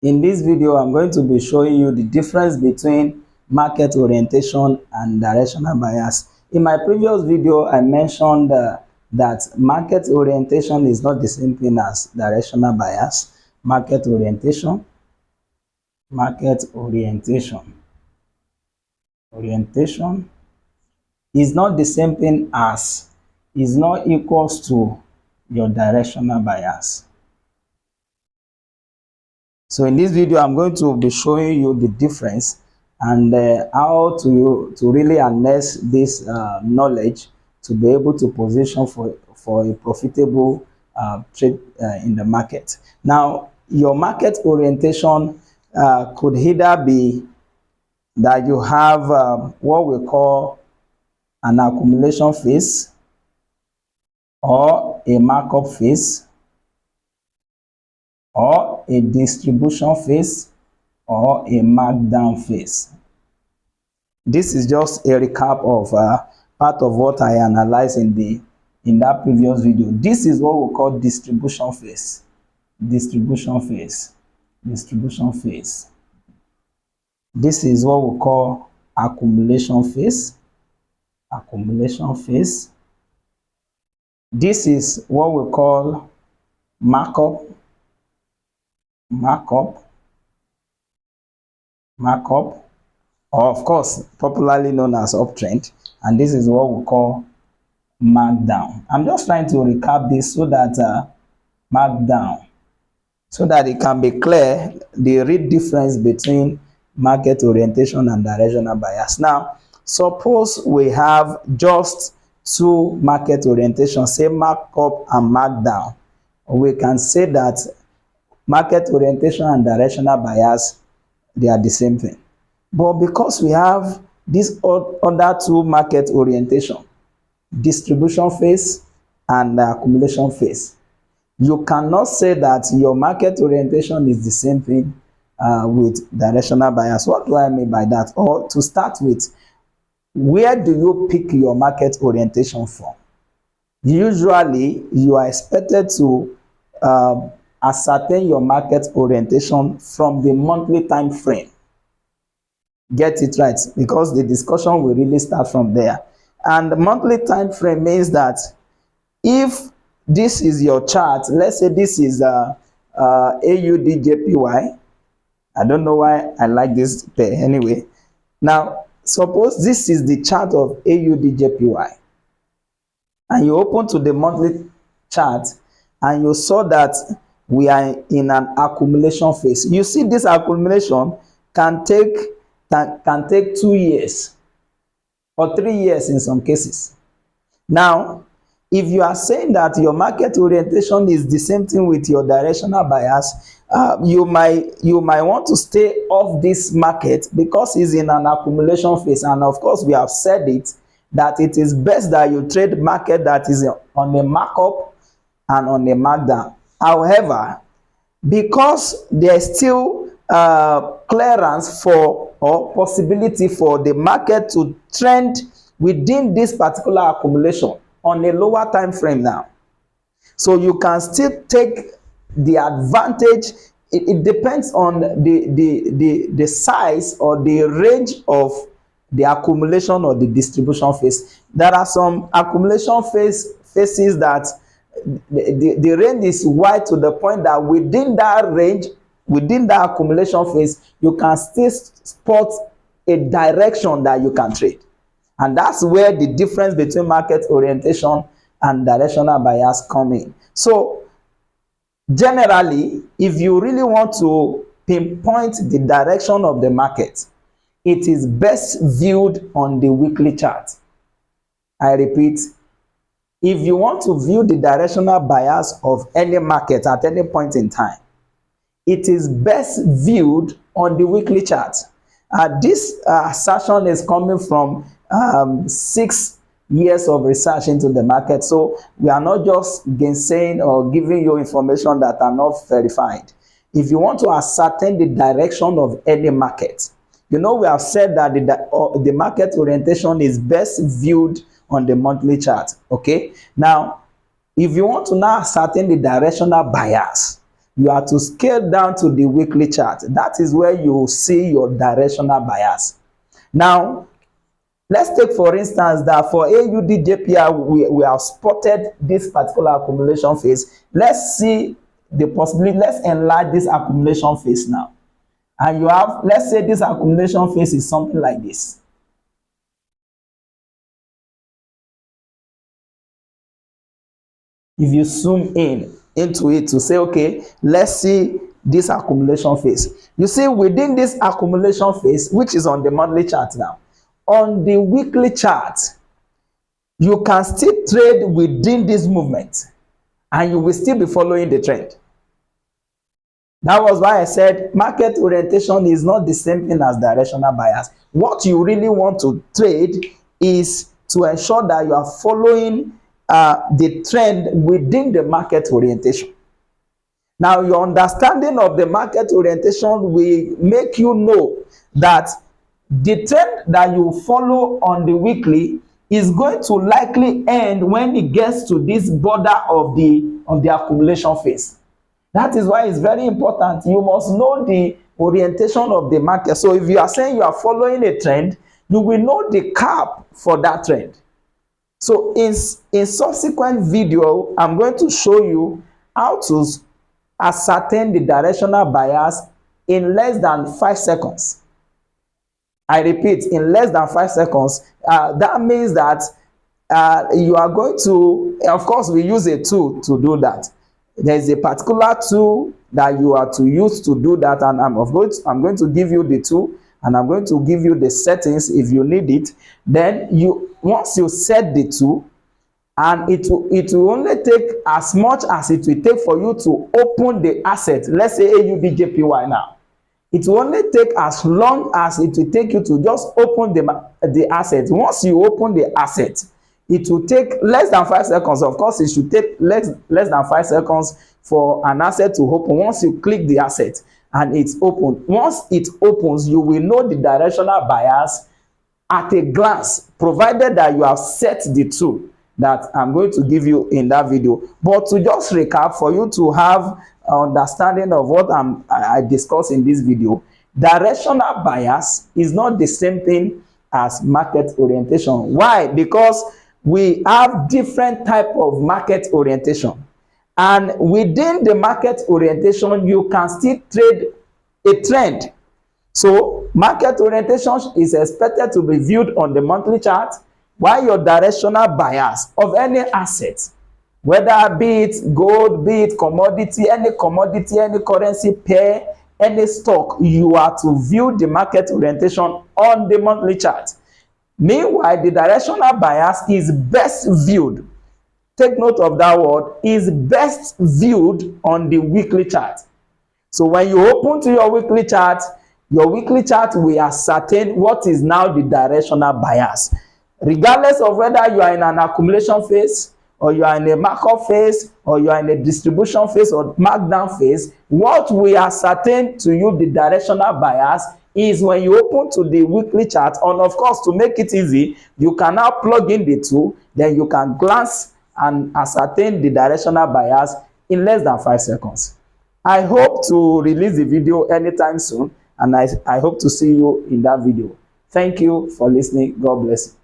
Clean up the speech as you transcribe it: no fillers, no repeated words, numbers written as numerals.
In this video, I'm going to be showing you the difference between market orientation and directional bias. In my previous video, I mentioned that market orientation is not the same thing as directional bias. Market orientation is not the same thing as, is not equals to your directional bias. So in this video, I'm going to be showing you the difference and how to really harness this knowledge to be able to position for a profitable trade in the market. Now, your market orientation could either be that you have what we call an accumulation phase or a markup phase or a distribution phase or a markdown phase. This is just a recap of part of what I analyzed in that previous video. This is what we call distribution phase. Distribution phase. Distribution phase. This is what we call accumulation phase. Accumulation phase. This is what we call markup. Markup, or of course popularly known as uptrend, and this is what we call markdown. I'm just trying to recap this so that markdown, so that it can be clear the real difference between market orientation and directional bias. Now, suppose we have just two market orientation, say markup and markdown. We can say that market orientation and directional bias, they are the same thing. But because we have these other two market orientation, distribution phase and accumulation phase, you cannot say that your market orientation is the same thing with directional bias. What do I mean by that? Or to start with, where do you pick your market orientation from? Usually, you are expected to ascertain your market orientation from the monthly time frame. Get it right, because the discussion will really start from there. And the monthly time frame means that if this is your chart, let's say this is AUDJPY. I don't know why I like this pair anyway. Now, suppose this is the chart of AUDJPY, and you open to the monthly chart and you saw that we are in an accumulation phase. You see, this accumulation can take 2 years or 3 years in some cases. Now, if you are saying that your market orientation is the same thing with your directional bias, you might want to stay off this market because it's in an accumulation phase. And of course, we have said it that it is best that you trade market that is on a markup and on a markdown. However, because there's still clearance for or possibility for the market to trend within this particular accumulation on a lower time frame now, so you can still take the advantage. It depends on the size or the range of the accumulation or the distribution phase. There are some accumulation phases that the range is wide to the point that within that range, within that accumulation phase, you can still spot a direction that you can trade. And that's where the difference between market orientation and directional bias come in. So generally, if you really want to pinpoint the direction of the market, it is best viewed on the weekly chart. I repeat, if you want to view the directional bias of any market at any point in time, it is best viewed on the weekly chart. This assertion is coming from 6 years of research into the market. So we are not just gainsaying or giving you information that are not verified. If you want to ascertain the direction of any market, you know, we have said that the market orientation is best viewed on the monthly chart. Okay, now if you want to now ascertain the directional bias, You are to scale down to the weekly chart. That is where you see your directional bias. Now, let's take for instance that for AUD we have spotted this particular accumulation phase. Let's see the possibility. Let's enlarge this accumulation phase now. And you have, let's say this accumulation phase is something like this. If you zoom in into it to say, okay, let's see this accumulation phase. You see, within this accumulation phase, which is on the monthly chart now, on the weekly chart, you can still trade within this movement and you will still be following the trend. That was why I said market orientation is not the same thing as directional bias. What you really want to trade is to ensure that you are following the trend within the market orientation. Now, your understanding of the market orientation will make you know that the trend that you follow on the weekly is going to likely end when it gets to this border of the accumulation phase. That is why it's very important. You must know the orientation of the market. So if you are saying you are following a trend, you will know the cap for that trend. So in subsequent video, I'm going to show you how to ascertain the directional bias in less than 5 seconds. I repeat, in less than 5 seconds. That means that you are going to, of course, we use a tool to do that. There is a particular tool that you are to use to do that, and I'm going to give you the tool, and I'm going to give you the settings if you need it. Then once you set the tool, and it will only take as much as it will take for you to open the asset. Let's say AUDJPY now. It will only take as long as it will take you to just open the asset. Once you open the asset, it will take less than 5 seconds. Of course, it should take less than 5 seconds for an asset to open. Once you click the asset and it's open, once it opens, you will know the directional bias at a glance, provided that you have set the tool that I'm going to give you in that video. But to just recap, for you to have understanding of what I discussed in this video, directional bias is not the same thing as market orientation. Why? Because we have different type of market orientation, and within the market orientation you can still trade a trend. So market orientation is expected to be viewed on the monthly chart, while your directional bias of any asset, whether be it gold, be it commodity, any currency pair, any stock, you are to view the market orientation on the monthly chart. Meanwhile, the directional bias is best viewed, take note of that word, is best viewed on the weekly chart. So when you open to your weekly chart will ascertain what is now the directional bias. Regardless of whether you are in an accumulation phase, or you are in a markup phase, or you are in a distribution phase or markdown phase, what will ascertain to you the directional bias is when you open to the weekly chart. And of course, to make it easy, you can now plug in the tool, then you can glance and ascertain the directional bias in less than 5 seconds. I hope to release the video anytime soon, and I hope to see you in that video. Thank you for listening. God bless you.